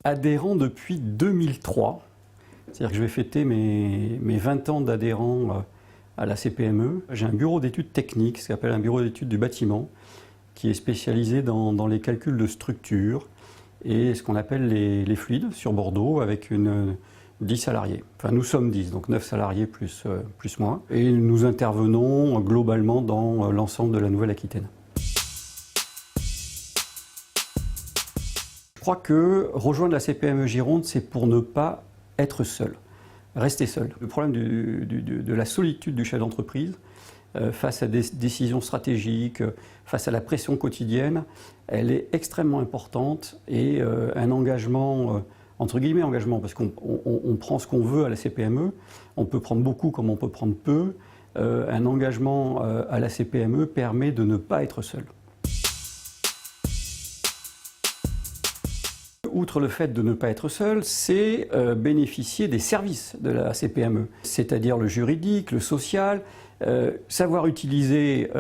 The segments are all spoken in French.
Adhérent depuis 2003, c'est-à-dire que je vais fêter mes 20 ans d'adhérent à la CPME. J'ai un bureau d'études techniques, ce qu'on appelle un bureau d'études du bâtiment, qui est spécialisé dans les calculs de structure et ce qu'on appelle les fluides sur Bordeaux, avec 10 salariés. Enfin, nous sommes 10, donc 9 salariés plus moi. Et nous intervenons globalement dans l'ensemble de la Nouvelle-Aquitaine. Je crois que rejoindre la CPME Gironde, c'est pour ne pas être seul, rester seul. Le problème de la solitude du chef d'entreprise face à des décisions stratégiques, face à la pression quotidienne, elle est extrêmement importante et un engagement, entre guillemets engagement, parce qu'on prend ce qu'on veut à la CPME, on peut prendre beaucoup comme on peut prendre peu, un engagement à la CPME permet de ne pas être seul. Outre le fait de ne pas être seul, c'est bénéficier des services de la CPME, c'est-à-dire le juridique, le social, savoir utiliser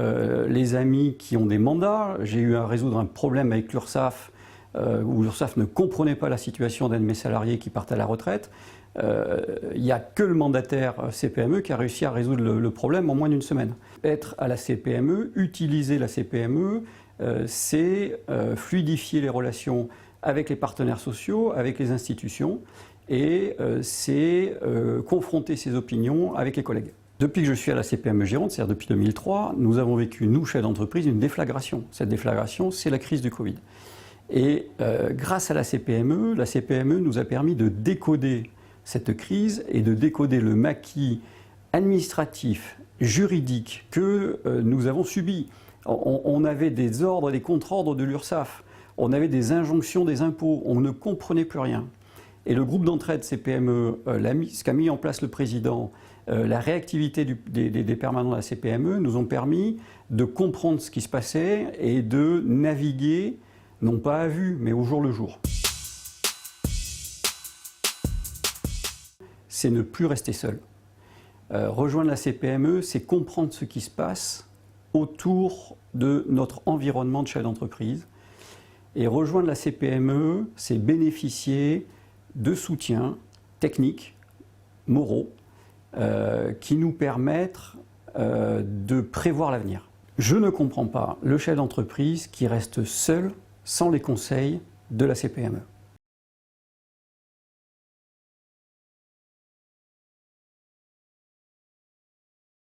les amis qui ont des mandats. J'ai eu à résoudre un problème avec l'URSSAF, où l'URSSAF ne comprenait pas la situation d'un de mes salariés qui partait à la retraite. Il n'y a que le mandataire CPME qui a réussi à résoudre le problème en moins d'une semaine. Être à la CPME, utiliser la CPME, c'est fluidifier les relations avec les partenaires sociaux, avec les institutions, et c'est confronter ses opinions avec les collègues. Depuis que je suis à la CPME Gironde, c'est-à-dire depuis 2003, nous avons vécu, nous, chefs d'entreprise, une déflagration. Cette déflagration, c'est la crise du Covid. Et grâce à la CPME nous a permis de décoder cette crise et de décoder le maquis administratif, juridique que nous avons subi. On avait des ordres, des contre-ordres de l'URSSAF. On avait des injonctions des impôts, on ne comprenait plus rien. Et le groupe d'entraide CPME, ce qu'a mis en place le président, la réactivité des permanents de la CPME nous ont permis de comprendre ce qui se passait et de naviguer, non pas à vue, mais au jour le jour. C'est ne plus rester seul. Rejoindre la CPME, c'est comprendre ce qui se passe autour de notre environnement de chef d'entreprise. Et rejoindre la CPME, c'est bénéficier de soutiens techniques, moraux, qui nous permettent de prévoir l'avenir. Je ne comprends pas le chef d'entreprise qui reste seul sans les conseils de la CPME.